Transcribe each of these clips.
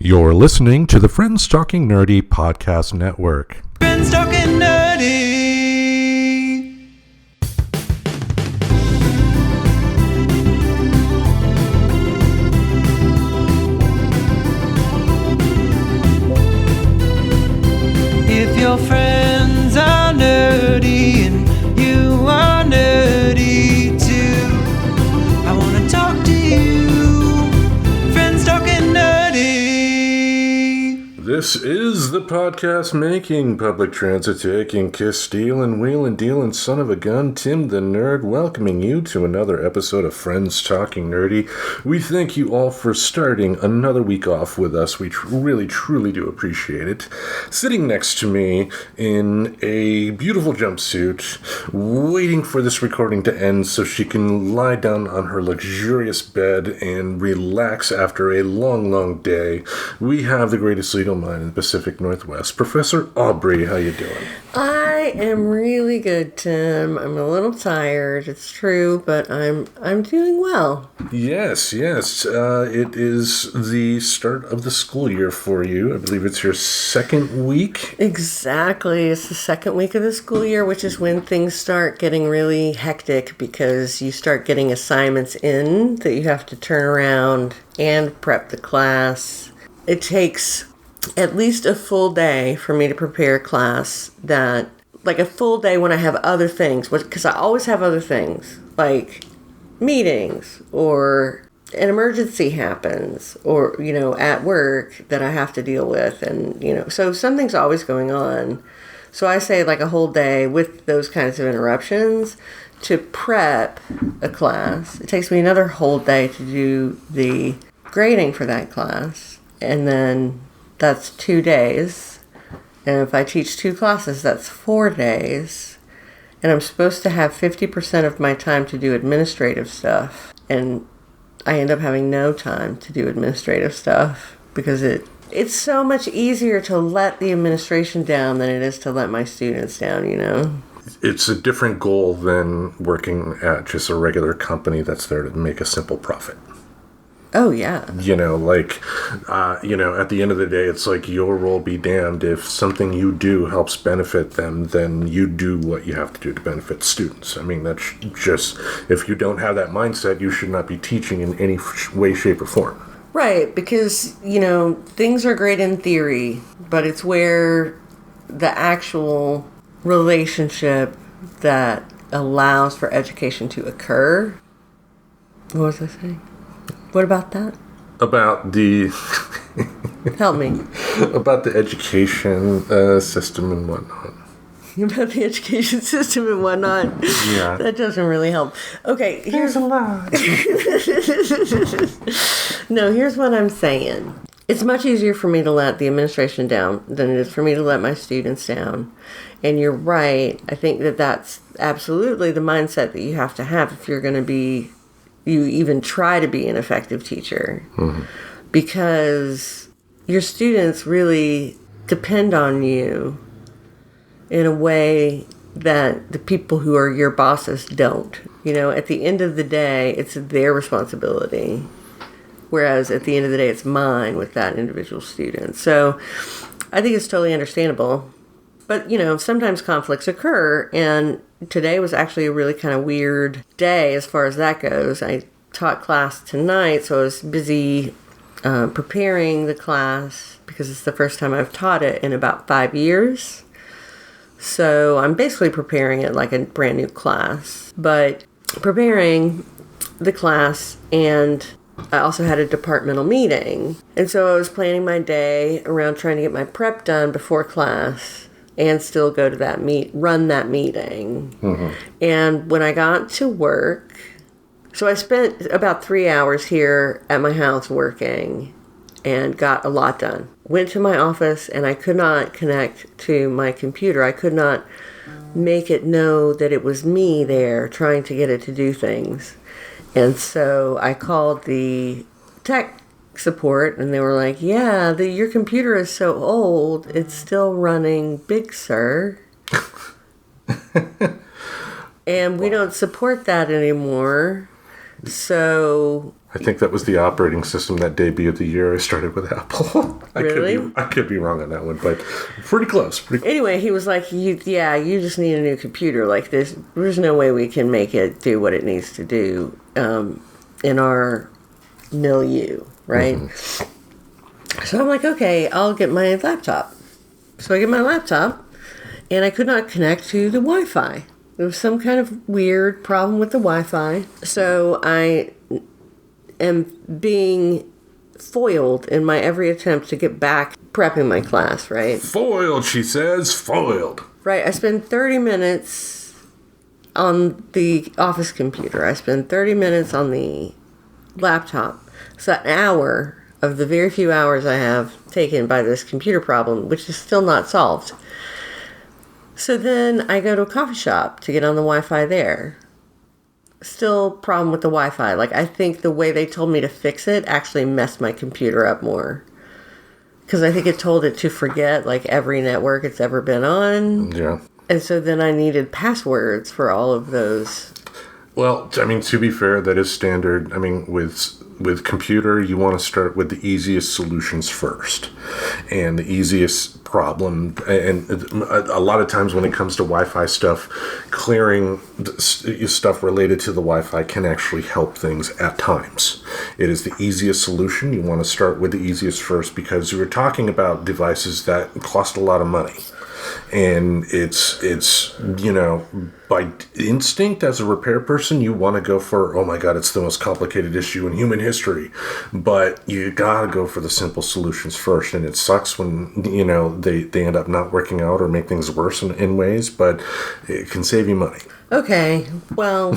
You're listening to the Friends Talking Nerdy Podcast Network. Friends Talking Nerdy. If your friends are nerdy and you are nerdy too, I want to talk to you. Friends Talking Nerdy. This is the podcast making, public transit taking, kiss stealing, wheeling dealing, son of a gun, Tim the Nerd, welcoming you to another episode of Friends Talking Nerdy. We thank you all for starting another week off with us. We really, truly do appreciate it. Sitting next to me in a beautiful jumpsuit, waiting for this recording to end so she can lie down on her luxurious bed and relax after a long, long day, we have the greatest legal mind in the Pacific Northwest, Professor Aubrey. How you doing? I am really good, Tim. I'm a little tired, it's true, but I'm doing well. Yes. It is the start of the school year for you. I believe it's your second week. Exactly. It's the second week of the school year, which is when things start getting really hectic because you start getting assignments in that you have to turn around and prep the class. It takes at least a full day for me to prepare a class like a full day when I have other things, because I always have other things, like meetings or an emergency happens or, at work that I have to deal with. And, so something's always going on. So I say like a whole day with those kinds of interruptions to prep a class. It takes me another whole day to do the grading for that class. And then that's 2 days. And if I teach 2 classes, that's 4 days. And I'm supposed to have 50% of my time to do administrative stuff. And I end up having no time to do administrative stuff because it's so much easier to let the administration down than it is to let my students down, It's a different goal than working at just a regular company that's there to make a simple profit. Oh, yeah. At the end of the day, it's like your role be damned. If something you do helps benefit them, then you do what you have to do to benefit students. I mean, that's just, if you don't have that mindset, you should not be teaching in any way, shape, or form. Right, because, things are great in theory, but it's where the actual relationship that allows for education to occur. What was I saying? What about that? About the... Help me. About the education system and whatnot. About the education system and whatnot. Yeah. That doesn't really help. Okay, There's a lot. No, here's what I'm saying. It's much easier for me to let the administration down than it is for me to let my students down. And you're right. I think that that's absolutely the mindset that you have to have if you're going to you even try to be an effective teacher. Mm-hmm. Because your students really depend on you in a way that the people who are your bosses don't. At the end of the day, it's their responsibility. Whereas at the end of the day, it's mine with that individual student. So I think it's totally understandable. But, sometimes conflicts occur, and today was actually a really kind of weird day as far as that goes. I taught class tonight, so I was busy preparing the class because it's the first time I've taught it in about 5 years. So I'm basically preparing it like a brand new class. But preparing the class, and I also had a departmental meeting. And so I was planning my day around trying to get my prep done before class and still go to run that meeting. Mm-hmm. And when I got to work, so I spent about 3 hours here at my house working and got a lot done. Went to my office and I could not connect to my computer. I could not make it know that it was me there trying to get it to do things. And so I called the tech support and they were like, yeah, your computer is so old, it's still running Big Sur. And we don't support that anymore. So I think that was the operating system that debuted the year I started with Apple. Really? I could be wrong on that one, but pretty close. Anyway, he was like, you just need a new computer. Like, there's no way we can make it do what it needs to do in our milieu, right? Mm-hmm. So I'm like, okay, I'll get my laptop. So I get my laptop, and I could not connect to the Wi-Fi. There was some kind of weird problem with the Wi-Fi. So I am being foiled in my every attempt to get back prepping my class, right? Foiled, she says. Foiled. Right. I spend 30 minutes on the office computer. I spend 30 minutes on the laptop. So an hour of the very few hours I have taken by this computer problem, which is still not solved. So then I go to a coffee shop to get on the Wi-Fi there. Still problem with the Wi-Fi. Like, I think the way they told me to fix it actually messed my computer up more. Because I think it told it to forget, like, every network it's ever been on. Yeah. And so then I needed passwords for all of those. Well, I mean, to be fair, that is standard. I mean, with computer, you want to start with the easiest solutions first. And the easiest problem, and a lot of times when it comes to Wi-Fi stuff, clearing stuff related to the Wi-Fi can actually help things at times. It is the easiest solution. You want to start with the easiest first because we're talking about devices that cost a lot of money. And it's you know, by instinct as a repair person, you want to go for, oh my God, it's the most complicated issue in human history. But you gotta go for the simple solutions first. And it sucks when, you know, they end up not working out or make things worse in ways, but it can save you money. Okay, well,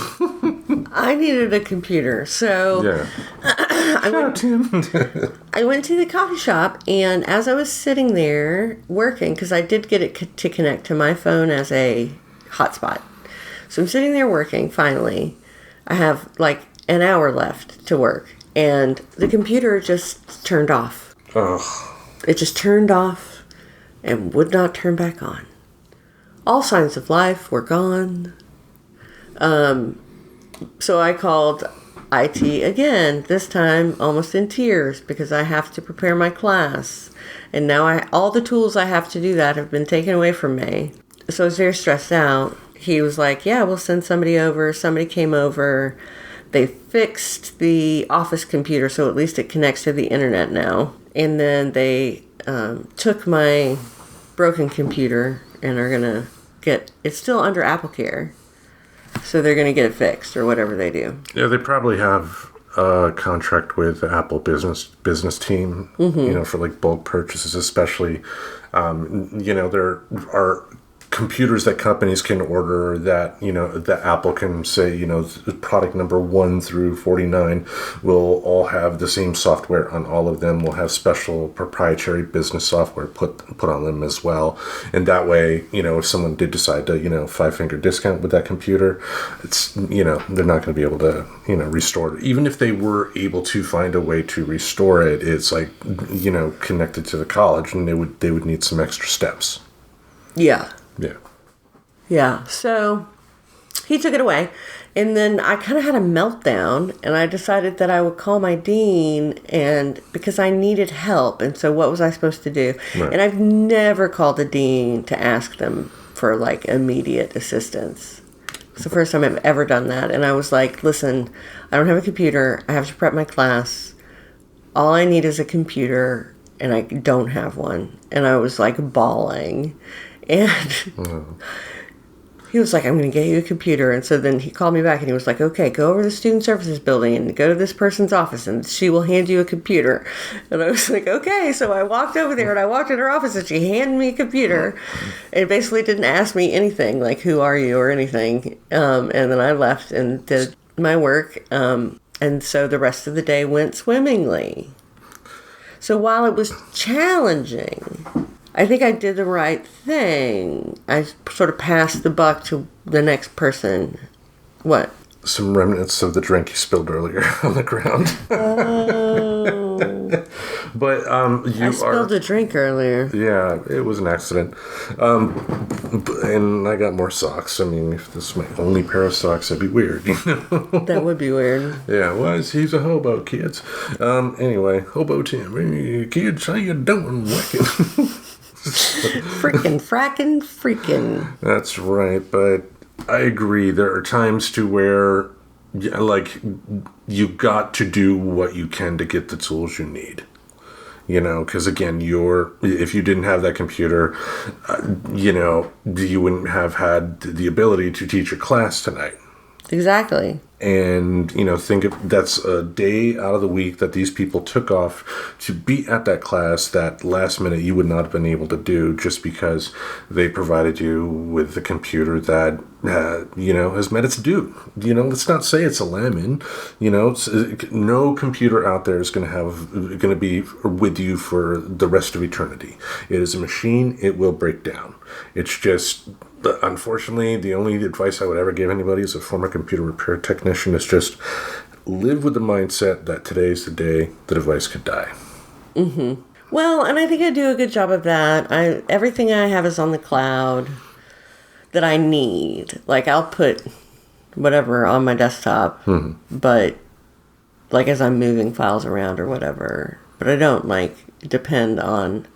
I needed a computer, so Yeah. I went to the coffee shop, and as I was sitting there working, because I did get it to connect to my phone as a hotspot. So I'm sitting there working, finally. I have like an hour left to work, and the computer just turned off. Ugh. It just turned off and would not turn back on. All signs of life were gone. So I called IT again, this time almost in tears because I have to prepare my class. And now all the tools I have to do that have been taken away from me. So I was very stressed out. He was like, yeah, we'll send somebody over. Somebody came over. They fixed the office computer so at least it connects to the internet now. And then they took my broken computer and are going to it's still under Apple Care. So they're going to get it fixed or whatever they do. Yeah, they probably have a contract with the Apple business team, you know, for like bulk purchases, especially. You know, there are computers that companies can order that, you know, that Apple can say, you know, product number 1 through 49 will all have the same software on all of them. We'll have special proprietary business software put on them as well. And that way, you know, if someone did decide to, you know, 5-finger discount with that computer, it's, you know, they're not going to be able to, you know, restore it. Even if they were able to find a way to restore it, it's like, you know, connected to the college, and they would need some extra steps. Yeah. Yeah. Yeah. So he took it away. And then I kind of had a meltdown, and I decided that I would call my dean, and because I needed help. And so what was I supposed to do? Right. And I've never called the dean to ask them for like immediate assistance. It's the first time I've ever done that. And I was like, listen, I don't have a computer. I have to prep my class. All I need is a computer, and I don't have one. And I was like bawling. And he was like, I'm going to get you a computer. And so then he called me back and he was like, okay, go over to the student services building and go to this person's office and she will hand you a computer. And I was like, okay. So I walked over there and I walked in her office and she handed me a computer and basically didn't ask me anything like, who are you or anything. And then I left and did my work. And so the rest of the day went swimmingly. So while it was challenging, I think I did the right thing. I sort of passed the buck to the next person. What? Some remnants of the drink you spilled earlier on the ground. Oh. But I spilled a drink earlier. Yeah, it was an accident. And I got more socks. I mean, if this is my only pair of socks, that'd be weird, you know? That would be weird. Yeah, well, he's a hobo, kids. Anyway, Hobo Tim. Hey, kids, how you doing? Freaking. That's right, but I agree. There are times to where, like, you got to do what you can to get the tools you need. You know, because again, if you didn't have that computer, you know, you wouldn't have had the ability to teach a class tonight. Exactly. And, you know, that's a day out of the week that these people took off to be at that class that last minute you would not have been able to do just because they provided you with the computer that, you know, has met its due. You know, let's not say it's a lemon. You know, no computer out there is going to be with you for the rest of eternity. It is a machine. It will break down. It's just... But unfortunately, the only advice I would ever give anybody as a former computer repair technician is just live with the mindset that today's the day the device could die. Mm-hmm. Well, and I think I do a good job of that. Everything I have is on the cloud that I need. Like, I'll put whatever on my desktop, but, like, as I'm moving files around or whatever. But I don't, like, depend on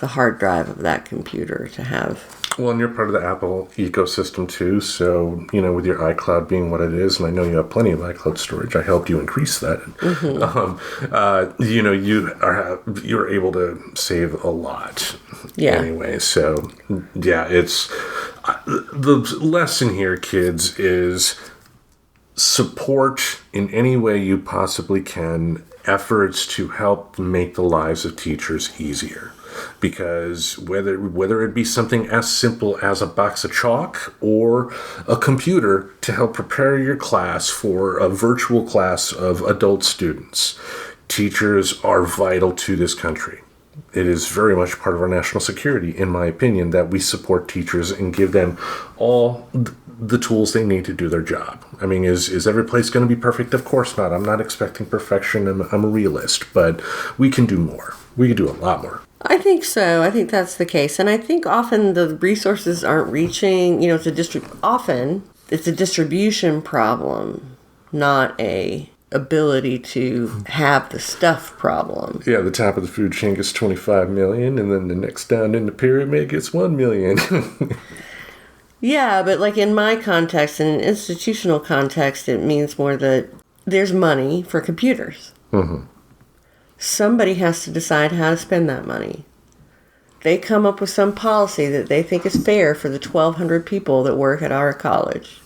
the hard drive of that computer to have... Well, and you're part of the Apple ecosystem too, so, you know, with your iCloud being what it is, and I know you have plenty of iCloud storage, I helped you increase that. You know, you're able to save a lot. Yeah. Anyway, so, yeah, it's... the lesson here, kids, is support in any way you possibly can efforts to help make the lives of teachers easier. Because whether it be something as simple as a box of chalk or a computer to help prepare your class for a virtual class of adult students, teachers are vital to this country. It is very much part of our national security, in my opinion, that we support teachers and give them all the tools they need to do their job. I mean, is every place going to be perfect? Of course not. I'm not expecting perfection. I'm a realist, but we can do more. We can do a lot more. I think so. I think that's the case. And I think often the resources aren't reaching, you know, often it's a distribution problem, not a ability to have the stuff problem. Yeah, the top of the food chain gets 25 million, and then the next down in the pyramid gets 1 million. Yeah, but like in my context, in an institutional context, it means more that there's money for computers. Mm-hmm. Somebody has to decide how to spend that money. They come up with some policy that they think is fair for the 1,200 people that work at our college.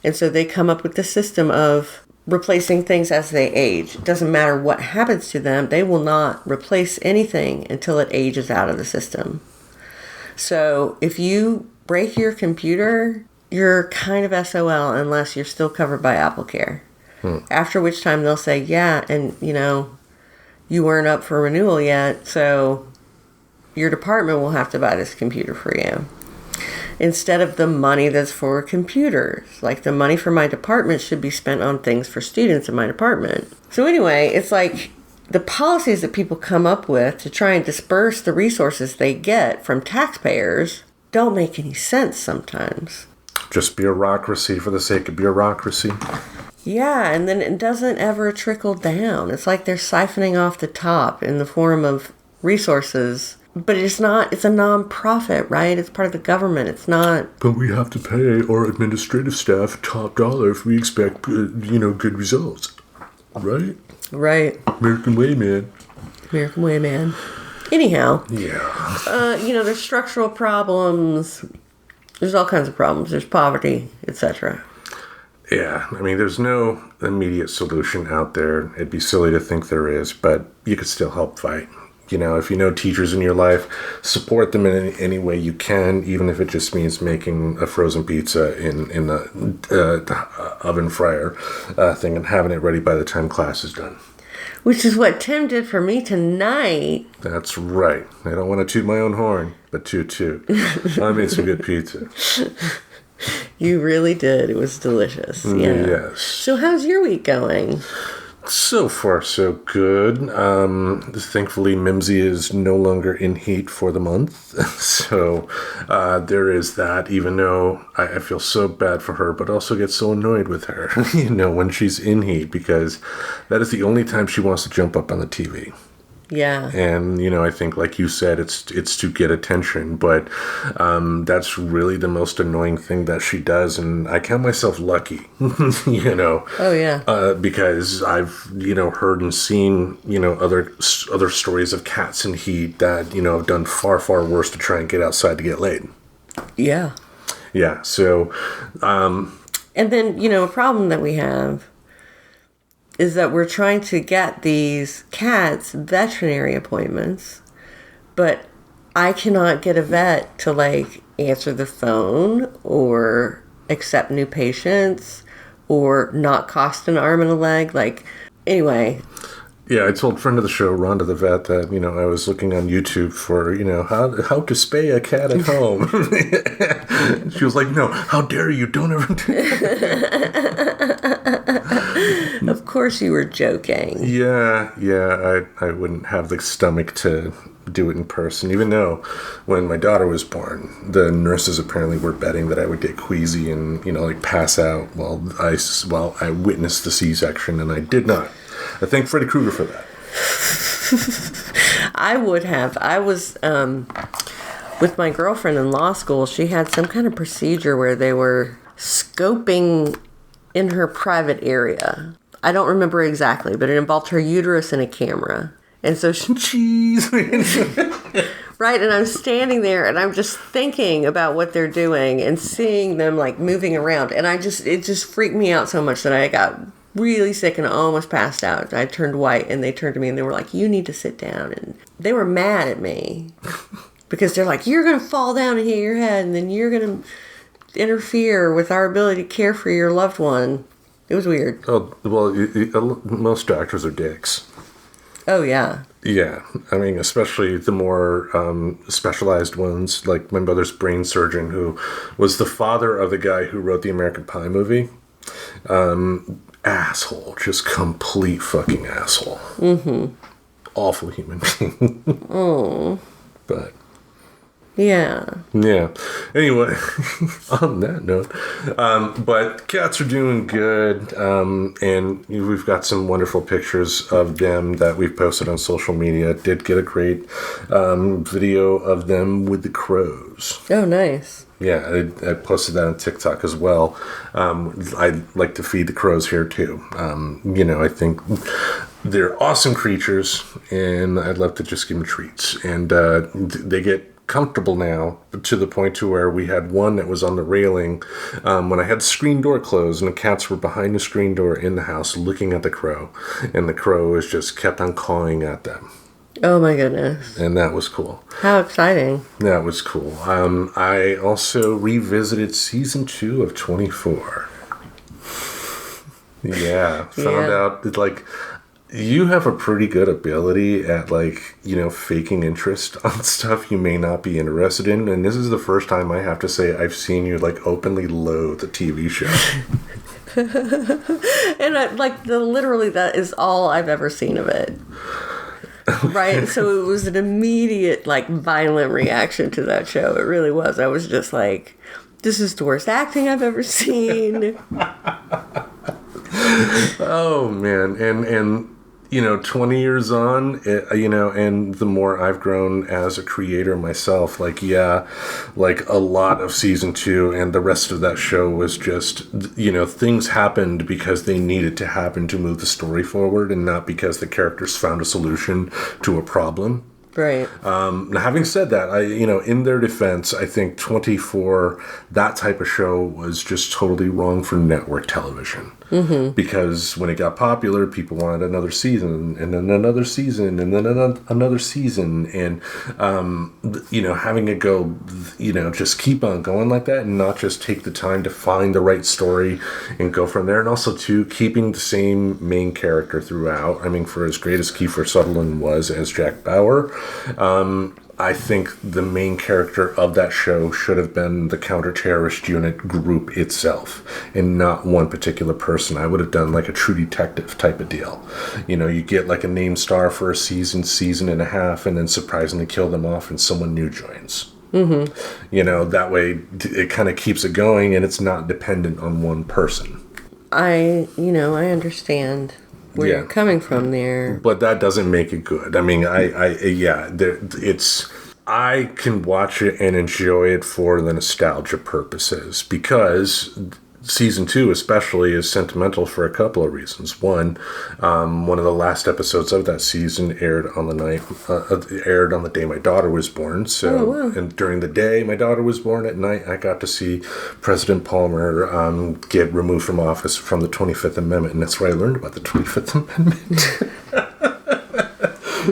And so they come up with the system of replacing things as they age. It doesn't matter what happens to them. They will not replace anything until it ages out of the system. So if you break your computer, you're kind of SOL unless you're still covered by AppleCare. After which time they'll say, yeah, and you know, you weren't up for renewal yet, so your department will have to buy this computer for you. Instead of the money that's for computers. Like, the money for my department should be spent on things for students in my department. So anyway, it's like the policies that people come up with to try and disperse the resources they get from taxpayers don't make any sense sometimes. Just bureaucracy for the sake of bureaucracy. Yeah, and then it doesn't ever trickle down. It's like they're siphoning off the top in the form of resources. But it's not, it's a non-profit, right? It's part of the government. It's not... But we have to pay our administrative staff top dollar if we expect, good results. Right? Right. American way, man. American way, man. Anyhow. Yeah. There's structural problems. There's all kinds of problems. There's poverty, etc. Yeah, I mean, there's no immediate solution out there. It'd be silly to think there is, but you could still help fight. You know, if you know teachers in your life, support them in any way you can, even if it just means making a frozen pizza in the oven fryer thing and having it ready by the time class is done. Which is what Tim did for me tonight. That's right. I don't want to toot my own horn, but toot. I made some good pizza. You really did. It was delicious. Yeah. Yes. So how's your week going? So far, so good. Thankfully, Mimsy is no longer in heat for the month. So there is that, even though I feel so bad for her, but also get so annoyed with her, when she's in heat, because that is the only time she wants to jump up on the TV. Yeah. And, I think, like you said, it's to get attention, but that's really the most annoying thing that she does, and I count myself lucky, Oh, yeah. because I've, heard and seen, other stories of cats in heat that, have done far, far worse to try and get outside to get laid. Yeah. Yeah, so... and then, a problem that we have is that we're trying to get these cats veterinary appointments, but I cannot get a vet to answer the phone or accept new patients or not cost an arm and a leg. Anyway. Yeah, I told friend of the show, Rhonda the vet, that, I was looking on YouTube for, how to spay a cat at home. She was like, no, how dare you, don't ever do that. Of course you were joking. Yeah, I wouldn't have the stomach to do it in person, even though when my daughter was born, the nurses apparently were betting that I would get queasy and, pass out while I witnessed the C-section, and I did not. I thank Freddy Krueger for that. I would have. I was with my girlfriend in law school. She had some kind of procedure where they were scoping in her private area. I don't remember exactly, but it involved her uterus and a camera. And so Jeez. Right, and I'm standing there and I'm just thinking about what they're doing and seeing them moving around, and it just freaked me out so much that I got really sick and almost passed out. I turned white, and they turned to me and they were like, "You need to sit down." And they were mad at me because they're like, "You're going to fall down and hit your head, and then you're going to interfere with our ability to care for your loved one." It was weird. Oh, well, most doctors are dicks. Oh, yeah. Yeah, I mean, especially the more specialized ones, like my mother's brain surgeon, who was the father of the guy who wrote the American Pie movie. Asshole, just complete fucking asshole. Mm-hmm. Awful human being. Oh. But. Yeah. Anyway, on that note, but cats are doing good, and we've got some wonderful pictures of them that we've posted on social media. Did get a great video of them with the crows. Oh, nice. Yeah, I posted that on TikTok as well. I like to feed the crows here too. I think they're awesome creatures, and I'd love to just give them treats. And they get comfortable now to the point to where we had one that was on the railing when I had the screen door closed, and the cats were behind the screen door in the house looking at the crow, and the crow was just kept on cawing at them. Oh my goodness. And that was cool. How exciting. That was cool. I also revisited season 2 of 24. Yeah, found out that you have a pretty good ability at faking interest on stuff you may not be interested in, and this is the first time I have to say I've seen you openly loathe a TV show. And literally that is all I've ever seen of it. Right? So it was an immediate violent reaction to that show. It really was. I was just like, this is the worst acting I've ever seen. Oh man, and 20 years on, and the more I've grown as a creator myself, a lot of season 2 and the rest of that show was just, things happened because they needed to happen to move the story forward, and not because the characters found a solution to a problem. Right. Now, having said that, in their defense, I think 24, that type of show was just totally wrong for network television. Mm-hmm. Because when it got popular, people wanted another season, and then another season, and then another season, and having it go, just keep on going like that, and not just take the time to find the right story and go from there. And also, too, keeping the same main character throughout. I mean, for as great as Kiefer Sutherland was as Jack Bauer, I think the main character of that show should have been the counter-terrorist unit group itself and not one particular person. I would have done like a True Detective type of deal. You know, you get like a name star for a season and a half, and then surprisingly kill them off and someone new joins. Mm-hmm. You know, that way it kind of keeps it going and it's not dependent on one person. I understand where you're coming from there. But that doesn't make it good. I mean, I can watch it and enjoy it for the nostalgia purposes, because season 2 especially is sentimental for a couple of reasons. One of the last episodes of that season aired on the day my daughter was born. So, and during the day my daughter was born, at night I got to see President Palmer get removed from office from the 25th Amendment, and that's where I learned about the 25th Amendment.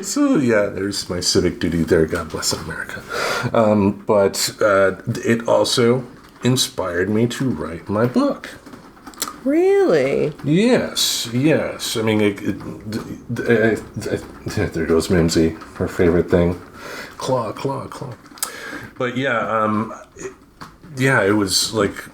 So yeah, there's my civic duty there. God bless America. But it also inspired me to write my book. Really? Yes. I mean, there goes Mimsy, her favorite thing. Claw. But it was like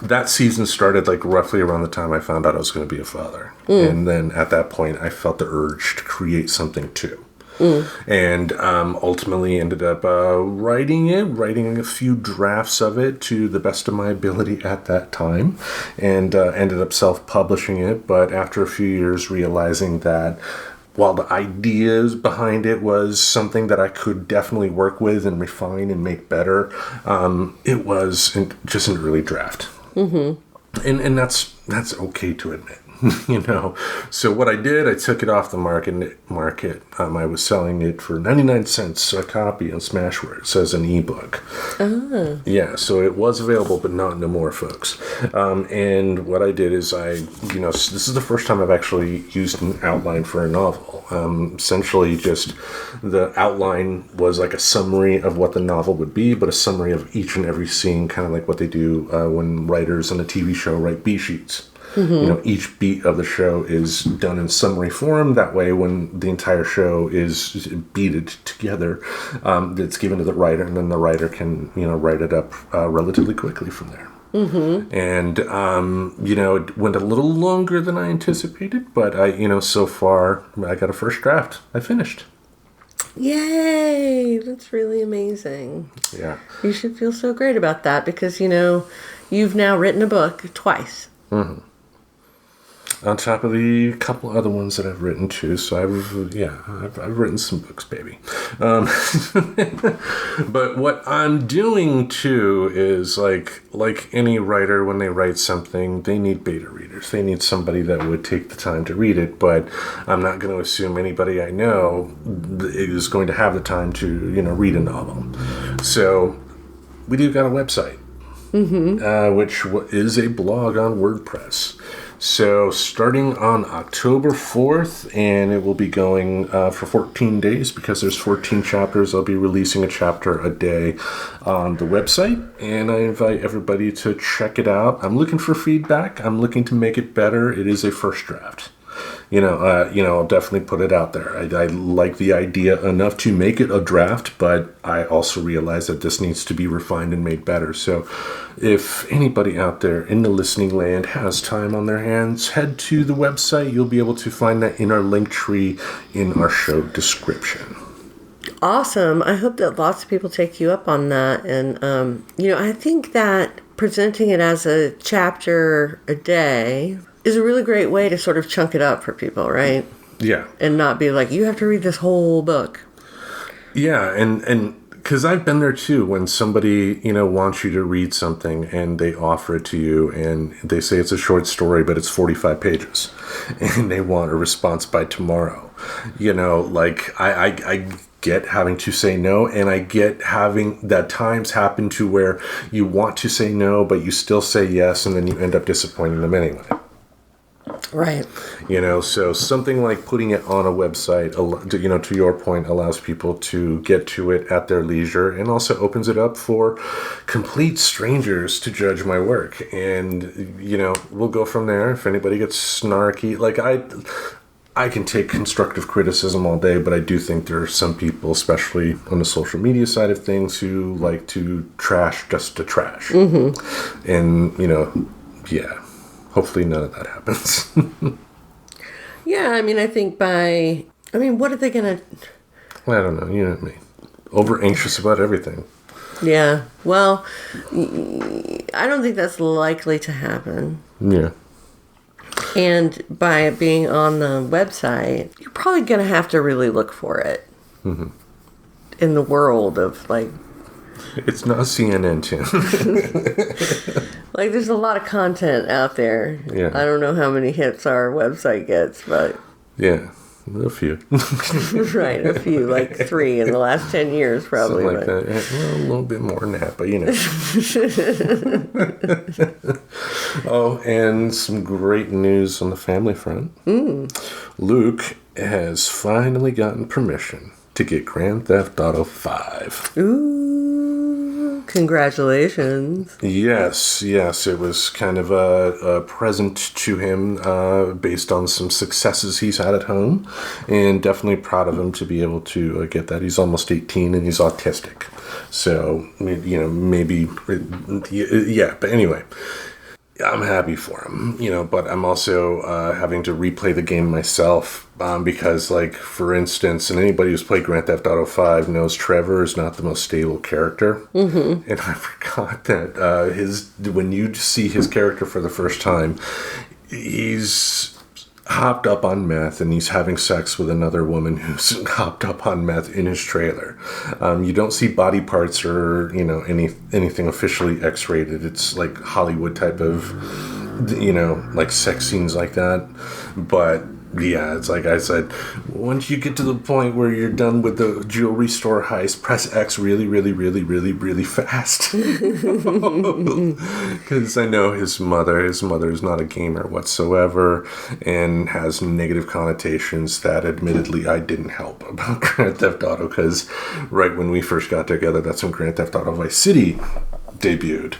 that season started like roughly around the time I found out I was going to be a father. And then at that point, I felt the urge to create something too. And ultimately ended up writing a few drafts of it to the best of my ability at that time, and ended up self-publishing it. But after a few years, realizing that while the ideas behind it was something that I could definitely work with and refine and make better, it was just an early draft. Mm-hmm. And that's okay to admit. You know, so what I did, I took it off the market. I was selling it for 99 cents a copy on Smash, where it says an ebook. Yeah, so it was available, but not no more, folks. And what I did is this is the first time I've actually used an outline for a novel. Essentially, just the outline was like a summary of what the novel would be, but a summary of each and every scene, kind of like what they do when writers on a TV show write B-sheets. Mm-hmm. You know, each beat of the show is done in summary form. That way, when the entire show is beated together, it's given to the writer, and then the writer can, write it up relatively quickly from there. Mm-hmm. And, it went a little longer than I anticipated, but so far, I got a first draft. I finished. Yay! That's really amazing. Yeah. You should feel so great about that, because, you've now written a book twice. Mm-hmm. On top of the couple other ones that I've written too, so I've written some books, baby. But what I'm doing too is like any writer, when they write something, they need beta readers. They need somebody that would take the time to read it. But I'm not going to assume anybody I know is going to have the time to read a novel. So we do got a website, which is a blog on WordPress. So starting on October 4th, and it will be going for 14 days, because there's 14 chapters. I'll be releasing a chapter a day on the website, and I invite everybody to check it out. I'm looking for feedback. I'm looking to make it better. It is a first draft. I'll definitely put it out there. I like the idea enough to make it a draft, but I also realize that this needs to be refined and made better. So if anybody out there in the listening land has time on their hands, head to the website. You'll be able to find that in our link tree in our show description. Awesome. I hope that lots of people take you up on that. And, I think that presenting it as a chapter a day is a really great way to sort of chunk it up for people, right? Yeah. And not be like, you have to read this whole book. Yeah, and because I've been there too, when somebody, wants you to read something and they offer it to you and they say it's a short story, but it's 45 pages and they want a response by tomorrow. I get having to say no, and I get having that times happen to where you want to say no, but you still say yes, and then you end up disappointing them anyway. Right. So something like putting it on a website, to your point, allows people to get to it at their leisure, and also opens it up for complete strangers to judge my work. And, we'll go from there. If anybody gets snarky, I can take constructive criticism all day, but I do think there are some people, especially on the social media side of things, who like to trash just to trash. Mm-hmm. And, yeah, hopefully none of that happens. Yeah, I mean, I think what are they going to... I don't know, you know what I mean. Over anxious about everything. Yeah, well, I don't think that's likely to happen. Yeah. And by it being on the website, you're probably going to have to really look for it. Mm-hmm. In the world of, like... It's not CNN, Tim. Like, there's a lot of content out there. Yeah. I don't know how many hits our website gets, but... Yeah, a few. Right, a few, like 3 in the last 10 years, probably. Something like that. Yeah, well, a little bit more than that, but Oh, and some great news on the family front. Luke has finally gotten permission to get Grand Theft Auto 5. Ooh, congratulations. Yes, it was kind of a present to him based on some successes he's had at home, and definitely proud of him to be able to get that. He's almost 18 and he's autistic, so, maybe, yeah, but anyway. I'm happy for him, but I'm also having to replay the game myself because, like, for instance, and anybody who's played Grand Theft Auto 5 knows Trevor is not the most stable character. Mm-hmm. And I forgot that when you see his character for the first time, he's hopped up on meth and he's having sex with another woman who's hopped up on meth in his trailer. You don't see body parts or anything officially X-rated. It's like Hollywood type of like sex scenes like that. But yeah, it's like I said, once you get to the point where you're done with the jewelry store heist, press X really, really, really, really, really fast. Because I know his mother is not a gamer whatsoever and has negative connotations that admittedly I didn't help about Grand Theft Auto, because right when we first got together, that's when Grand Theft Auto Vice City debuted.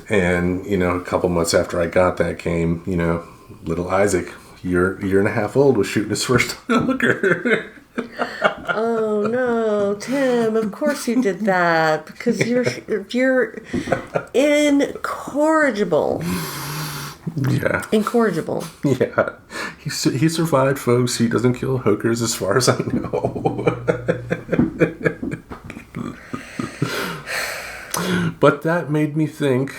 And, a couple months after I got that game, little Isaac, year and a half old, was shooting his first hooker. Oh no, Tim! Of course you did that because you're incorrigible. Yeah. Incorrigible. Yeah. He survived, folks. He doesn't kill hookers, as far as I know. But that made me think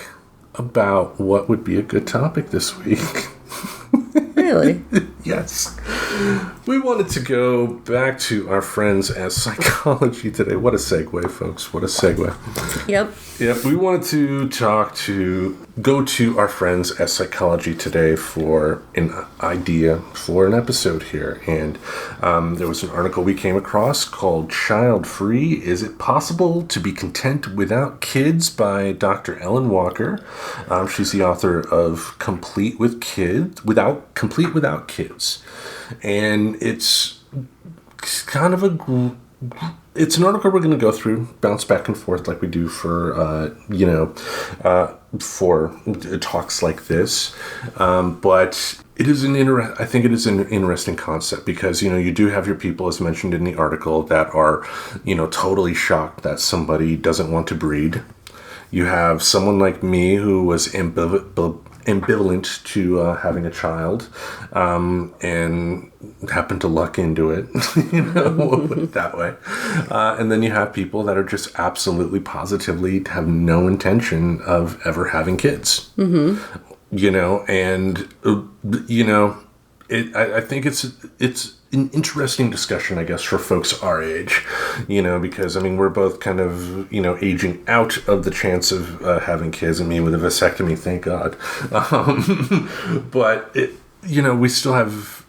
about what would be a good topic this week. Really? Yes. We wanted to go back to our friends at psychology today. What a segue, folks. What a segue. Yep. We wanted to go to our friends at Psychology Today for an idea for an episode here. And there was an article we came across called Childfree, Is It Possible to Be Content Without Kids? By Dr. Ellen Walker. She's the author of Complete Without Kids. And it's kind of it's an article we're going to go through, bounce back and forth like we do for, for talks like this. But it is I think it is an interesting concept because, you do have your people, as mentioned in the article, that are, totally shocked that somebody doesn't want to breed. You have someone like me who was ambivalent to having a child, and happened to luck into it, we'll put it that way. And then you have people that are just absolutely positively have no intention of ever having kids. Mm-hmm. I think it's an interesting discussion, I guess, for folks our age, because, we're both kind of, aging out of the chance of having kids. I mean, with a vasectomy, thank God. But, we still have,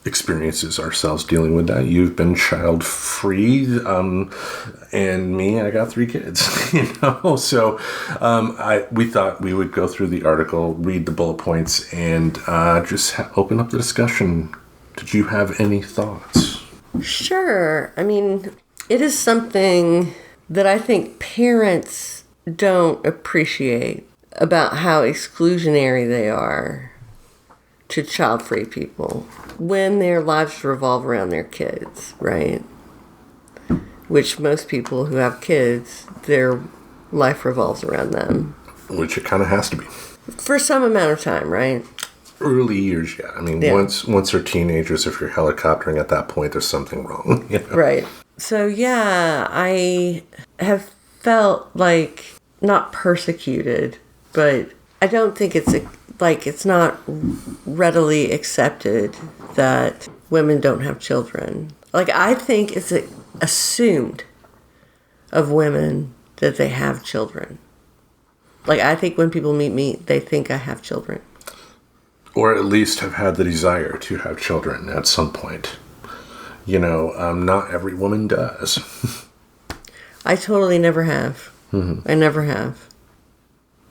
experiences ourselves dealing with that. You've been child free, and me, I got 3 kids, So we thought we would go through the article, read the bullet points, and just open up the discussion. Did you have any thoughts? Sure. It is something that I think parents don't appreciate about how exclusionary they are to child-free people when their lives revolve around their kids, right? Which most people who have kids, their life revolves around them. Which it kind of has to be. For some amount of time, right? Early years, yeah. I mean, once they're teenagers, if you're helicoptering at that point, there's something wrong. You know? Right. So, yeah, I have felt like not persecuted, but I don't think it's not readily accepted that women don't have children. Like, I think it's assumed of women that they have children. Like, I think when people meet me, they think I have children. Or at least have had the desire to have children at some point. You know, not every woman does. I totally never have. Mm-hmm. I never have.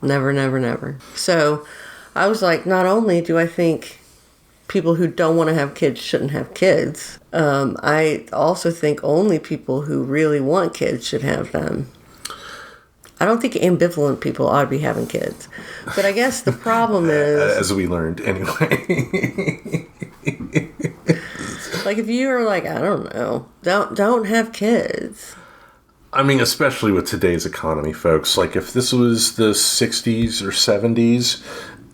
Never, never, never. So I was like, not only do I think people who don't want to have kids shouldn't have kids, I also think only people who really want kids should have them. I don't think ambivalent people ought to be having kids. But I guess the problem is... As we learned, anyway. Like, if you're like, I don't know, don't have kids. I mean, especially with today's economy, folks. Like, if this was the 60s or 70s,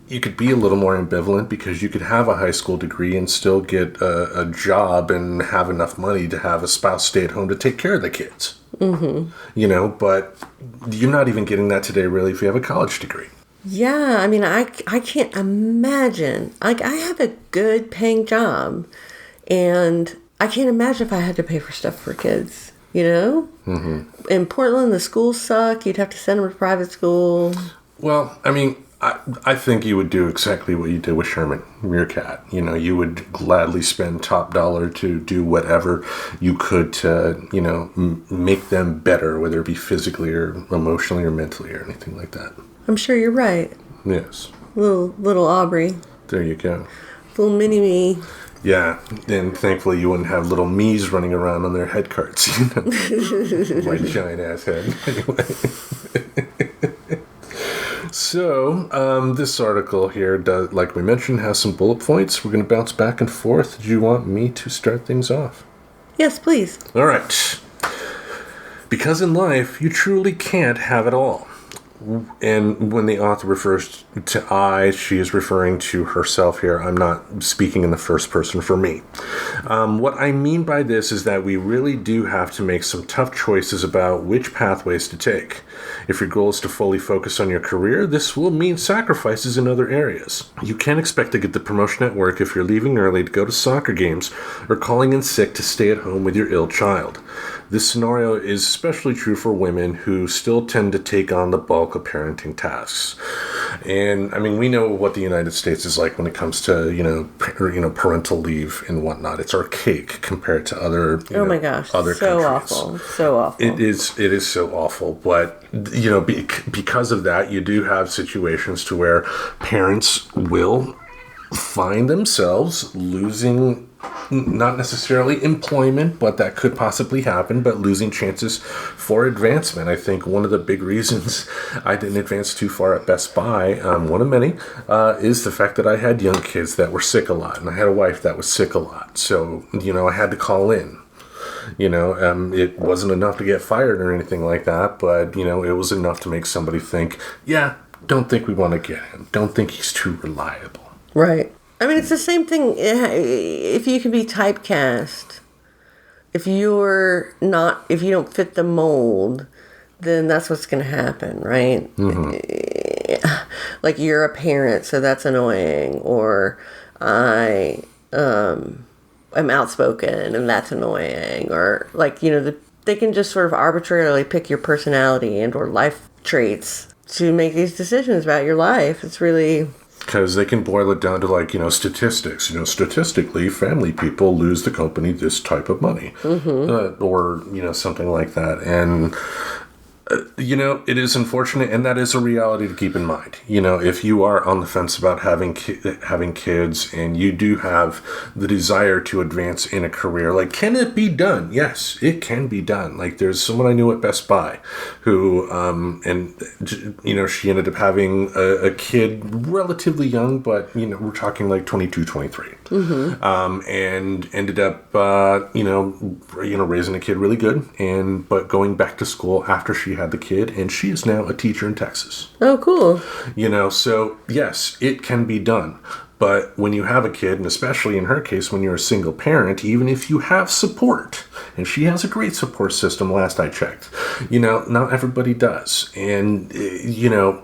you could be a little more ambivalent because you could have a high school degree and still get a job and have enough money to have a spouse stay at home to take care of the kids. Mm-hmm. You know, but you're not even getting that today, really, if you have a college degree. Yeah, I mean, I can't imagine. Like, I have a good paying job, and I can't imagine if I had to pay for stuff for kids, you know? Mm-hmm. In Portland, the schools suck. You'd have to send them to private school. Well, I mean, I think you would do exactly what you did with Sherman Meerkat. You know, you would gladly spend top dollar to do whatever you could to, you know, make them better, whether it be physically or emotionally or mentally or anything like that. I'm sure you're right. Yes. Little Aubrey. There you go. Little mini-me. Yeah, and thankfully you wouldn't have little me's running around on their head carts, you know. My giant ass head. Anyway. So, this article here, does, like we mentioned, has some bullet points. We're going to bounce back and forth. Do you want me to start things off? Yes, please. All right. Because in life, you truly can't have it all. And when the author refers to I, she is referring to herself here. I'm not speaking in the first person for me. What I mean by this is that we really do have to make some tough choices about which pathways to take. If your goal is to fully focus on your career, this will mean sacrifices in other areas. You can't expect to get the promotion at work if you're leaving early to go to soccer games or calling in sick to stay at home with your ill child. This scenario is especially true for women who still tend to take on the bulk of parenting tasks. And I mean, we know what the United States is like when it comes to, parental leave and whatnot. It's archaic compared to other, my gosh, other so countries. So awful. It is so awful. But, because of that, you do have situations to where parents will find themselves losing not necessarily employment, but that could possibly happen, but losing chances for advancement. I think one of the big reasons I didn't advance too far at Best Buy, one of many, is the fact that I had young kids that were sick a lot, and I had a wife that was sick a lot. So, I had to call in. It wasn't enough to get fired or anything like that, but, it was enough to make somebody think, yeah, don't think we want to get him. Don't think he's too reliable. Right. I mean, it's the same thing. If you can be typecast, if you don't fit the mold, then that's what's going to happen, right? Mm-hmm. Like, you're a parent, so that's annoying. Or I am outspoken, and that's annoying. Or, they can just sort of arbitrarily pick your personality and or life traits to make these decisions about your life. It's really... Because they can boil it down to statistics. Statistically, family people lose the company this type of money, mm-hmm. Or something like that. And It is unfortunate, and that is a reality to keep in mind. If you are on the fence about having kids, and you do have the desire to advance in a career, like, can it be done? Yes, it can be done. Like, there's someone I knew at Best Buy who, she ended up having a kid relatively young, but, we're talking like 22, 23. And ended up, raising a kid really good, but going back to school after she had the kid, and she is now a teacher in Texas. Oh, cool. So yes, it can be done. But when you have a kid, and especially in her case, when you're a single parent, even if you have support, and she has a great support system last I checked, not everybody does. And,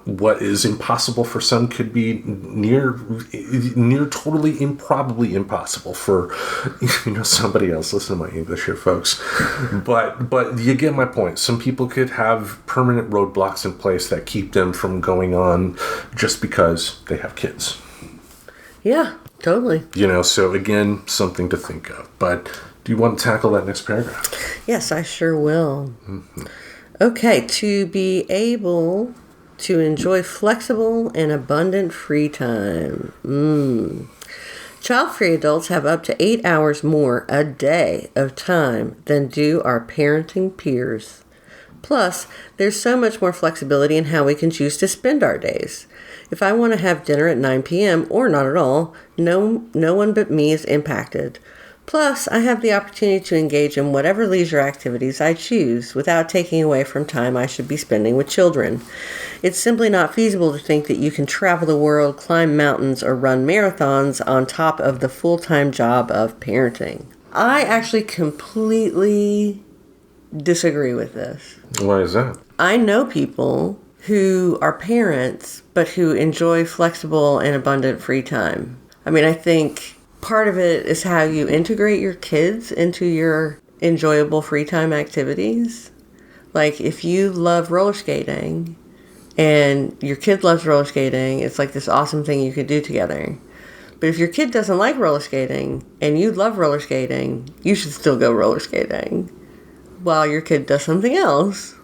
what is impossible for some could be near totally improbably impossible for, somebody else. Listen to my English here, folks. But you get my point. Some people could have permanent roadblocks in place that keep them from going on just because they have kids. Yeah, totally. So again, something to think of. But do you want to tackle that next paragraph? Yes, I sure will. Okay, to be able to enjoy flexible and abundant free time. Child-free adults have up to 8 hours more a day of time than do our parenting peers. Plus, there's so much more flexibility in how we can choose to spend our days. If I want to have dinner at 9 p.m. or not at all, no one but me is impacted. Plus, I have the opportunity to engage in whatever leisure activities I choose without taking away from time I should be spending with children. It's simply not feasible to think that you can travel the world, climb mountains, or run marathons on top of the full-time job of parenting. I actually completely disagree with this. Why is that? I know people who are parents, but who enjoy flexible and abundant free time. I mean, I think part of it is how you integrate your kids into your enjoyable free time activities. Like, if you love roller skating and your kid loves roller skating, it's like this awesome thing you could do together. But if your kid doesn't like roller skating and you love roller skating, you should still go roller skating while your kid does something else.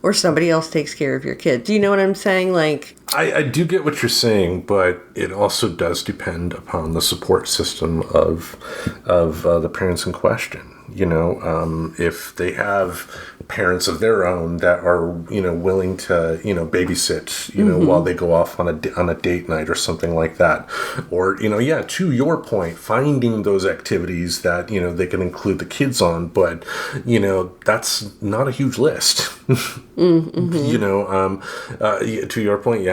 Or somebody else takes care of your kid. Do you know what I'm saying? Like, I do get what you're saying, but it also does depend upon the support system of the parents in question. If they have parents of their own that are, willing to, babysit, while they go off on a date night or something like that. Or, to your point, finding those activities that, they can include the kids on, but, that's not a huge list. To your point,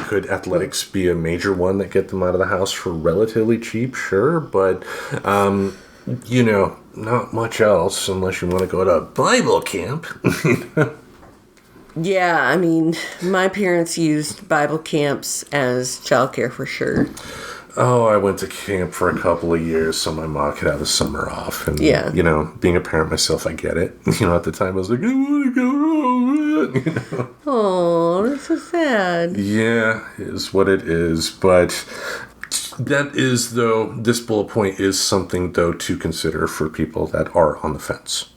could athletics be a major one that get them out of the house for relatively cheap? Sure, but, not much else unless you want to go to Bible camp. Yeah, I mean, my parents used Bible camps as childcare for sure. Oh, I went to camp for a couple of years so my mom could have a summer off. And, being a parent myself, I get it. At the time I was like, I want to go home. Oh, that's so sad. Yeah, it is what it is. But that is, though, this bullet point is something, though, to consider for people that are on the fence.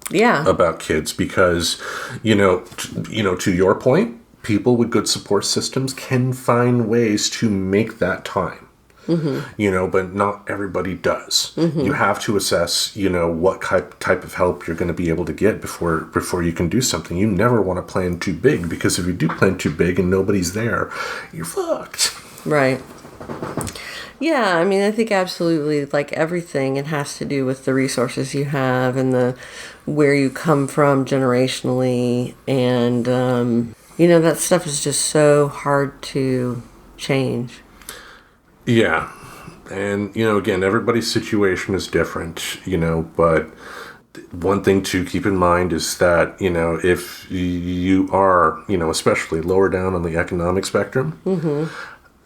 Yeah. About kids, because, to your point, people with good support systems can find ways to make that time. But not everybody does. You have to assess, what type of help you're going to be able to get before you can do something. You never want to plan too big, because if you do plan too big and nobody's there, you're fucked. Right. Yeah, I mean, I think absolutely, like everything, it has to do with the resources you have and where you come from generationally. And, that stuff is just so hard to change. Yeah. And, again, everybody's situation is different, but one thing to keep in mind is that, if you are, especially lower down on the economic spectrum,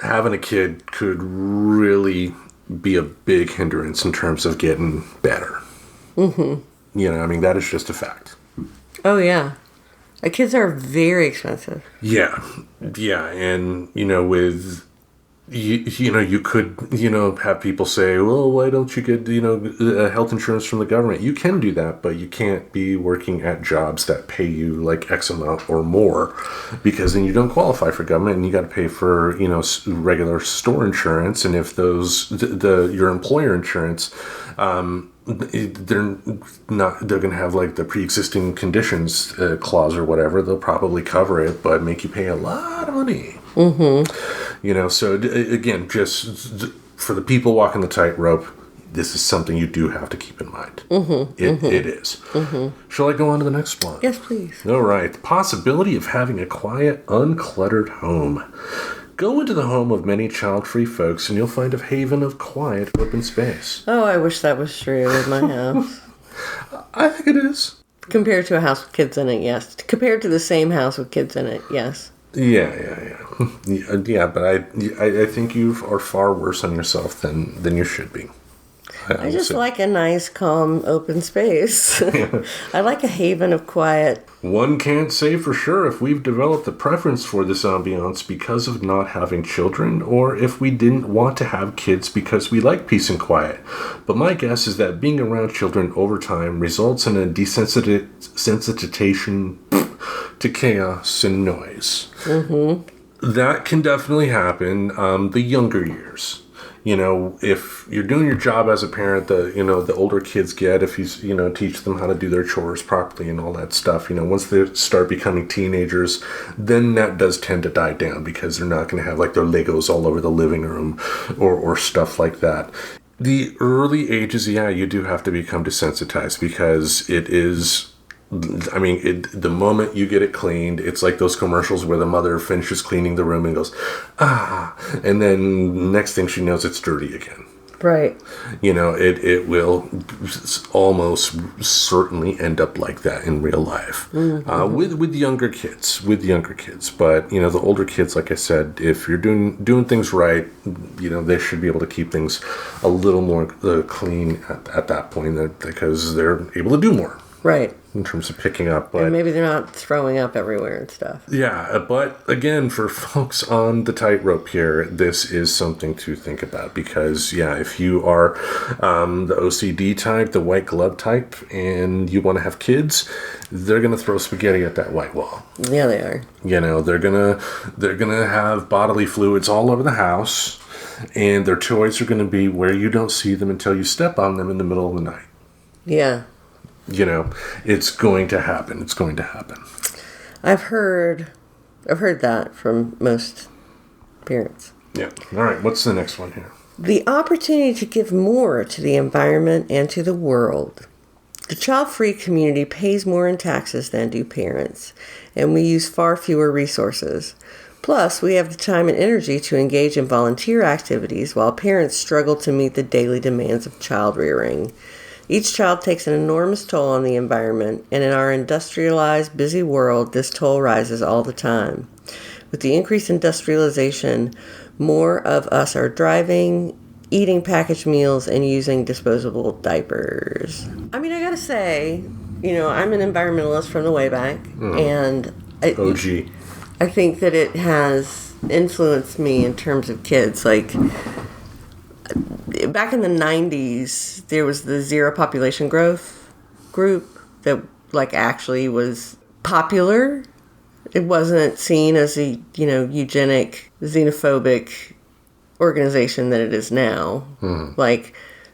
having a kid could really be a big hindrance in terms of getting better. That is just a fact. Oh, yeah. Kids are very expensive. Yeah. And, with you could, have people say, well, why don't you get, health insurance from the government? You can do that, but you can't be working at jobs that pay you like X amount or more, because then you don't qualify for government, and you got to pay for, regular store insurance. And if your employer insurance, they're going to have like the pre-existing conditions clause or whatever, they'll probably cover it, but make you pay a lot of money. So again, just for the people walking the tightrope, this is something you do have to keep in mind. It is. Shall I go on to the next one? Yes, please. All right. The possibility of having a quiet, uncluttered home. Go into the home of many child-free folks and you'll find a haven of quiet, open space. Oh, I wish that was true in my house. I think it is. Compared to a house with kids in it, yes. Compared to the same house with kids in it, yes. Yeah. But I think you are far worse on yourself than you should be. I just like a nice, calm, open space. I like a haven of quiet. One can't say for sure if we've developed a preference for this ambiance because of not having children, or if we didn't want to have kids because we like peace and quiet. But my guess is that being around children over time results in a desensitization to chaos and noise. That can definitely happen the younger years. If you're doing your job as a parent, the older kids get, if you teach them how to do their chores properly and all that stuff, once they start becoming teenagers, then that does tend to die down because they're not going to have like their Legos all over the living room or stuff like that. The early ages, you do have to become desensitized because it is... the moment you get it cleaned, it's like those commercials where the mother finishes cleaning the room and goes, and then next thing she knows, it's dirty again. Right. It will almost certainly end up like that in real life. With younger kids. But, the older kids, like I said, if you're doing things right, they should be able to keep things a little more clean at that point because they're able to do more. Right. In terms of picking up. But and maybe they're not throwing up everywhere and stuff. Yeah, but again, for folks on the tightrope here, this is something to think about because, if you are the OCD type, the white glove type, and you want to have kids, they're going to throw spaghetti at that white wall. Yeah, they are. They're gonna have bodily fluids all over the house, and their toys are going to be where you don't see them until you step on them in the middle of the night. Yeah. It's going to happen. It's going to happen. I've heard that from most parents. Yeah. All right. What's the next one here? The opportunity to give more to the environment and to the world. The child-free community pays more in taxes than do parents, and we use far fewer resources. Plus, we have the time and energy to engage in volunteer activities while parents struggle to meet the daily demands of child rearing. Each child takes an enormous toll on the environment, and in our industrialized, busy world, this toll rises all the time. With the increased industrialization, more of us are driving, eating packaged meals, and using disposable diapers. I gotta say, I'm an environmentalist from the way back, and OG. I think that it has influenced me in terms of kids. Like, back in the 90s, there was the Zero Population Growth group that actually was popular. It wasn't seen as a, eugenic, xenophobic organization that it is now.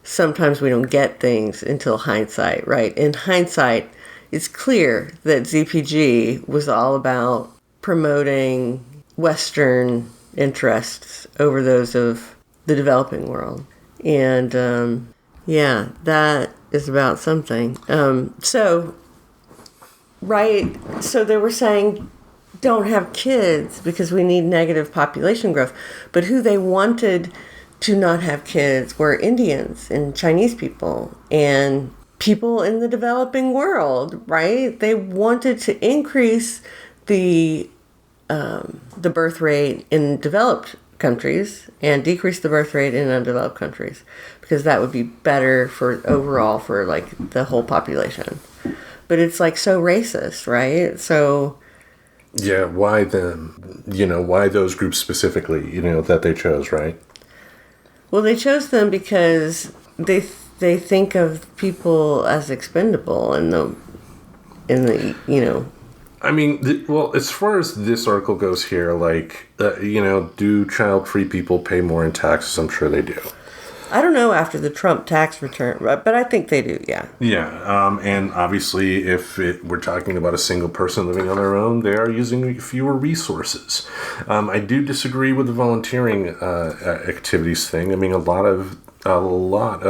Sometimes we don't get things until hindsight, right? In hindsight, it's clear that ZPG was all about promoting Western interests over those of the developing world. And, that is about something. So they were saying, don't have kids because we need negative population growth. But who they wanted to not have kids were Indians and Chinese people and people in the developing world, right? They wanted to increase the birth rate in developed countries and decrease the birth rate in undeveloped countries because that would be better for overall for the whole population. But it's so racist, right? So Yeah, why them? Why those groups specifically, that they chose, right? Well, they chose them because they think of people as expendable in the. I mean, well, as far as this article goes here, like, do child-free people pay more in taxes? I'm sure they do. I don't know after the Trump tax return, but I think they do, yeah. Yeah, and obviously if we're talking about a single person living on their own, they are using fewer resources. I do disagree with the volunteering activities thing. I mean, a lot of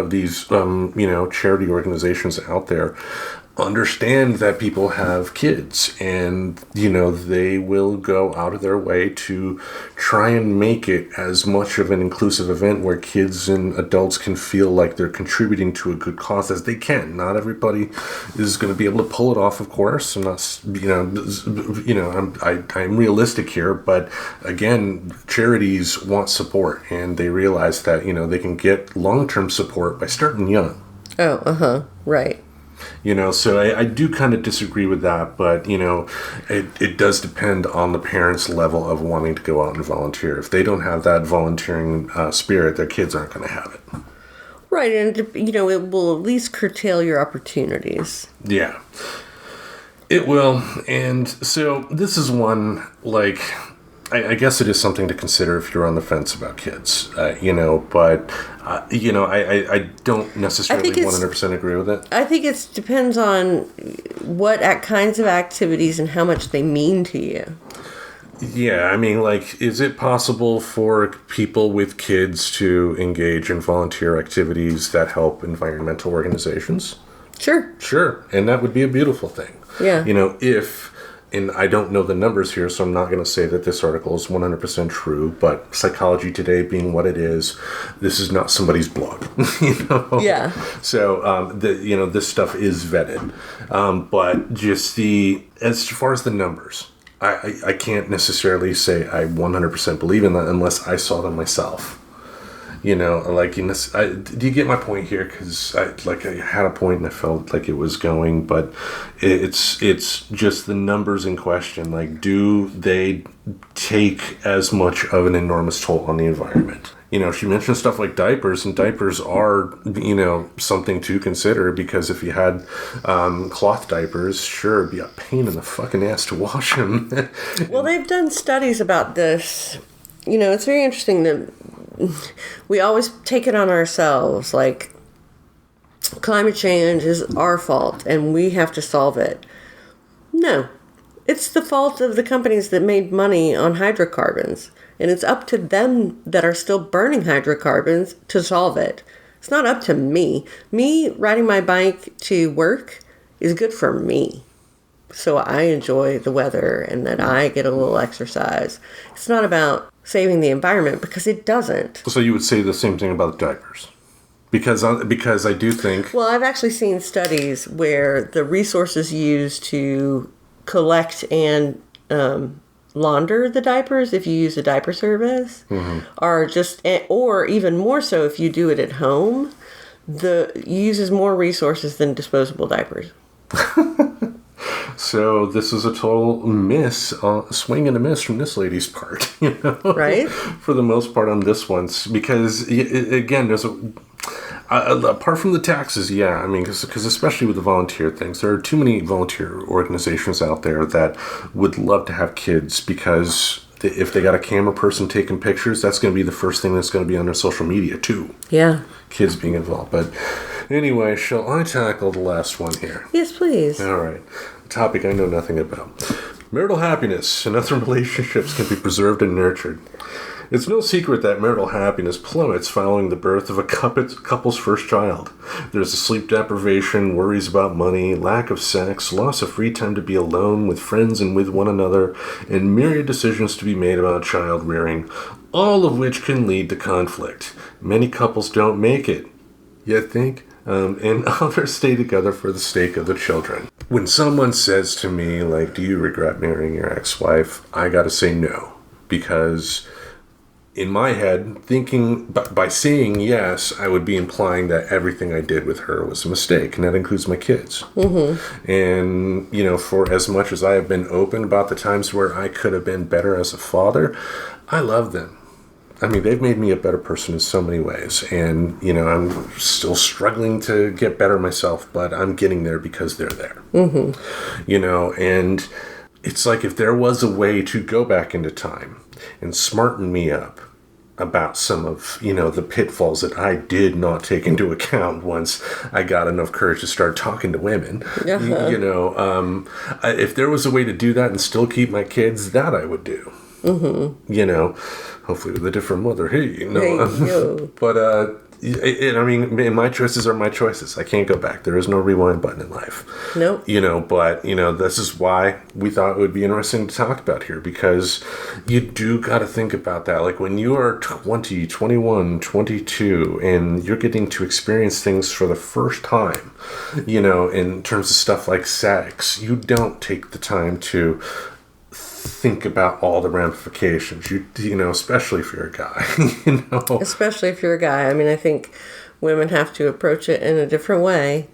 these, charity organizations out there understand that people have kids, and they will go out of their way to try and make it as much of an inclusive event where kids and adults can feel like they're contributing to a good cause as they can. Not everybody is going to be able to pull it off, of course. I'm not, I'm realistic here, but again, charities want support, and they realize that they can get long-term support by starting young. Oh, right. So I do kind of disagree with that, but, it does depend on the parents' level of wanting to go out and volunteer. If they don't have that volunteering spirit, their kids aren't going to have it. Right, and, it will at least curtail your opportunities. Yeah, it will. And so this is one, like, I guess it is something to consider if you're on the fence about kids, but, I don't necessarily 100% agree with it. I think it depends on what kinds of activities and how much they mean to you. Yeah, I mean, like, is it possible for people with kids to engage in volunteer activities that help environmental organizations? Sure. And that would be a beautiful thing. Yeah. And I don't know the numbers here, so I'm not going to say that this article is 100% true, but Psychology Today being what it is, this is not somebody's blog, Yeah. So, this stuff is vetted. But just as far as the numbers, I can't necessarily say I 100% believe in that unless I saw them myself. Do you get my point here? Because I had a point and I felt like it was going, but it's just the numbers in question. Like, do they take as much of an enormous toll on the environment? She mentioned stuff like diapers, and diapers are, something to consider, because if you had cloth diapers, sure, it'd be a pain in the fucking ass to wash them. Well, they've done studies about this. It's very interesting that we always take it on ourselves, like climate change is our fault and we have to solve it. No, it's the fault of the companies that made money on hydrocarbons, and it's up to them that are still burning hydrocarbons to solve it. It's not up to me. Me riding my bike to work is good for me, so I enjoy the weather and that I get a little exercise. It's not about saving the environment, because it doesn't. So you would say the same thing about diapers? Because I do think... Well, I've actually seen studies where the resources used to collect and launder the diapers, if you use a diaper service, are just, or even more so if you do it at home, uses more resources than disposable diapers. So this is a total miss, swing and a miss from this lady's part, Right? For the most part on this one, because again, there's apart from the taxes, yeah, I mean, because especially with the volunteer things, there are too many volunteer organizations out there that would love to have kids, because if they got a camera person taking pictures, that's going to be the first thing that's going to be on their social media too. Yeah. Kids being involved. But anyway, shall I tackle the last one here? Yes, please. All right. A topic I know nothing about. Marital happiness and other relationships can be preserved and nurtured. It's no secret that marital happiness plummets following the birth of a couple's first child. There's a sleep deprivation, worries about money, lack of sex, loss of free time to be alone with friends and with one another, and myriad decisions to be made about child rearing, all of which can lead to conflict. Many couples don't make it, you think? And others stay together for the sake of the children. When someone says to me, like, do you regret marrying your ex-wife? I gotta say no, because in my head, thinking by saying yes, I would be implying that everything I did with her was a mistake, and that includes my kids. Mm-hmm. And, you know, for as much as I have been open about the times where I could have been better as a father, I love them. I mean, they've made me a better person in so many ways. And, you know, I'm still struggling to get better myself, but I'm getting there because they're there. Mm-hmm. You know, and it's like if there was a way to go back into time and smarten me up about some of, you know, the pitfalls that I did not take into account once I got enough courage to start talking to women. Uh-huh. You know, if there was a way to do that and still keep my kids, that I would do. Mm-hmm. You know, hopefully with a different mother. Hey, no. But, I mean, my choices are my choices. I can't go back. There is no rewind button in life. Nope. You know, but, you know, this is why we thought it would be interesting to talk about here, because you do got to think about that. Like when you are 20, 21, 22, and you're getting to experience things for the first time, you know, in terms of stuff like sex, you don't take the time to think about all the ramifications, you know, especially if you're a guy, you know. Especially if you're a guy. I mean, I think women have to approach it in a different way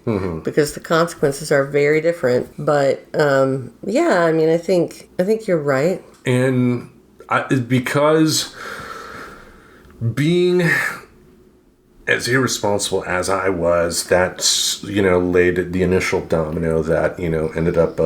because the consequences are very different. But, yeah, I mean, I think you're right. And because being as irresponsible as I was, that's, you know, laid the initial domino that, you know, ended up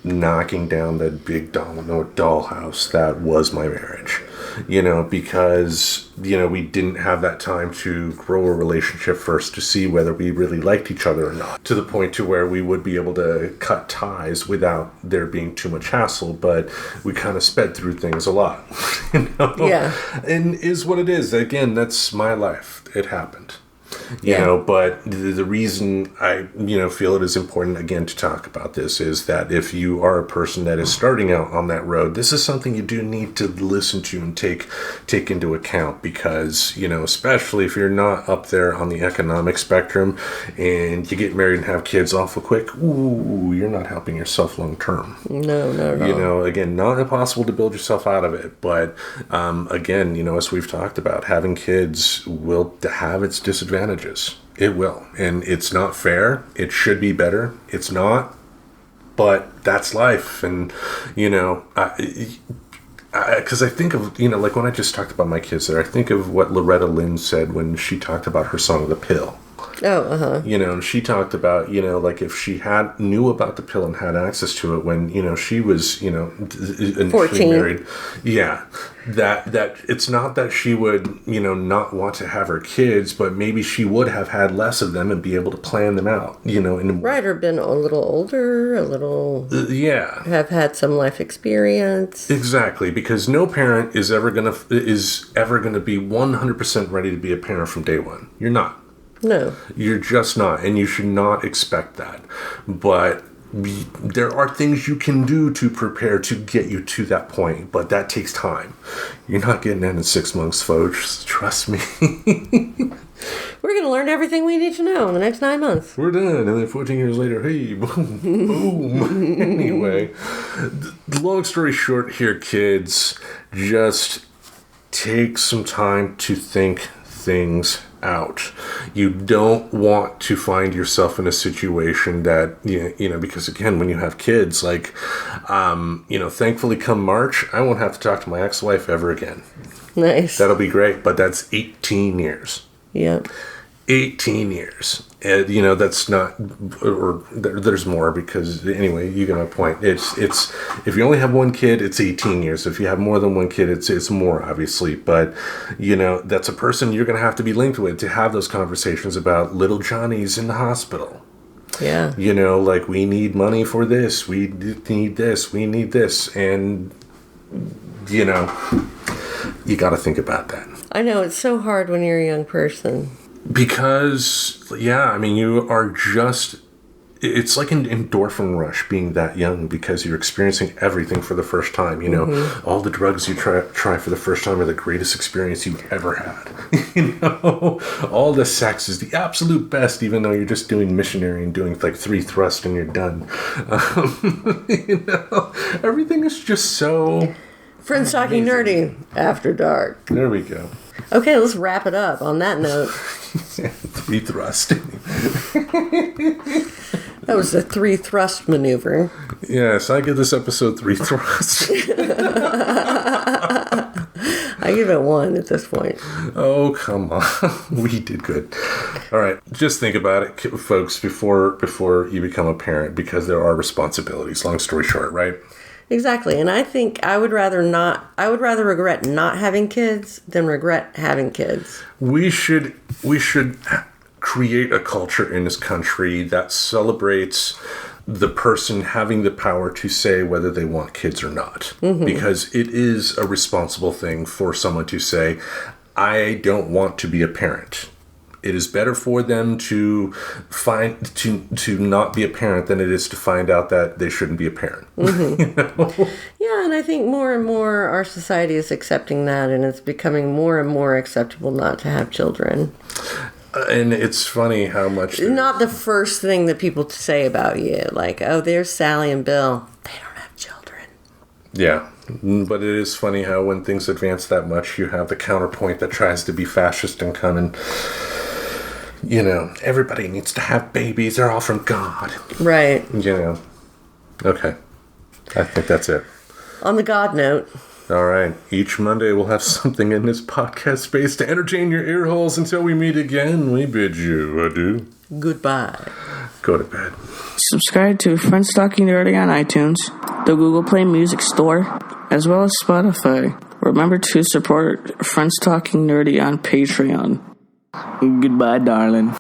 knocking down the big dollhouse that was my marriage, you know, because, you know, we didn't have that time to grow a relationship first to see whether we really liked each other or not, to the point to where we would be able to cut ties without there being too much hassle, but we kind of sped through things a lot, you know? Yeah. And is what it is. Again, that's my life. It happened. You know, but the reason I, you know, feel it is important, again, to talk about this is that if you are a person that is starting out on that road, this is something you do need to listen to and take into account, because, you know, especially if you're not up there on the economic spectrum and you get married and have kids awful quick, you're not helping yourself long term. No. You know, again, not impossible to build yourself out of it, but again, you know, as we've talked about, having kids will have its disadvantages. It will. And it's not fair. It should be better. It's not. But that's life. And, you know, because I think of, you know, like when I just talked about my kids there, I think of what Loretta Lynn said when she talked about her song, The Pill. Oh, uh-huh. You know, and she talked about, you know, like if she knew about the pill and had access to it when, you know, she was, you know, initially 14. married. Yeah. That it's not that she would, you know, not want to have her kids, but maybe she would have had less of them and be able to plan them out, you know. Right, or been a little older, a little... yeah. Have had some life experience. Exactly, because no parent is ever gonna be 100% ready to be a parent from day one. You're not. No. You're just not, and you should not expect that. But there are things you can do to prepare to get you to that point, but that takes time. You're not getting that in 6 months, folks. Trust me. We're going to learn everything we need to know in the next 9 months. We're done. And then 14 years later, hey, boom, boom. Anyway, long story short here, kids, just take some time to think things out. You don't want to find yourself in a situation that, you know, because again, when you have kids, like, you know, thankfully come March, I won't have to talk to my ex-wife ever again. Nice. That'll be great, but that's 18 years. Yep. 18 years. And, you know, that's not, or there's more, because anyway, you get my point. It's if you only have one kid, it's 18 years. If you have more than one kid, it's more, obviously. But, you know, that's a person you're going to have to be linked with to have those conversations about little Johnny's in the hospital. Yeah. You know, like, we need money for this. We need this. We need this. And, you know, you got to think about that. I know, it's so hard when you're a young person. Because, yeah, I mean, you are just, it's like an endorphin rush being that young, because you're experiencing everything for the first time. You know, all the drugs you try for the first time are the greatest experience you've ever had. You know, all the sex is the absolute best, even though you're just doing missionary and doing like 3 thrusts and you're done. You know, everything is just so Friends Talking Nerdy After Dark. There we go. Okay, let's wrap it up on that note. 3 thrust. That was the 3 thrust maneuver. Yes, I give this episode 3 thrusts. I give it 1 at this point. Oh, come on. We did good. All right. Just think about it, folks, before you become a parent, because there are responsibilities. Long story short, right? Exactly. And I think I would rather regret not having kids than regret having kids. We should create a culture in this country that celebrates the person having the power to say whether they want kids or not. Mm-hmm. Because it is a responsible thing for someone to say, I don't want to be a parent. It is better for them to not be a parent than it is to find out that they shouldn't be a parent. Mm-hmm. You know? Yeah, and I think more and more our society is accepting that, and it's becoming more and more acceptable not to have children. And it's funny how much... Not the first thing that people say about you. Like, oh, there's Sally and Bill. They don't have children. Yeah. But it is funny how when things advance that much, you have the counterpoint that tries to be fascist and come and... You know, everybody needs to have babies. They're all from God. Right. You know. Okay. I think that's it. On the God note... All right. Each Monday we'll have something in this podcast space to entertain your ear holes. Until we meet again, we bid you adieu. Goodbye. Go to bed. Subscribe to Friends Talking Nerdy on iTunes, the Google Play Music Store, as well as Spotify. Remember to support Friends Talking Nerdy on Patreon. Goodbye, darling.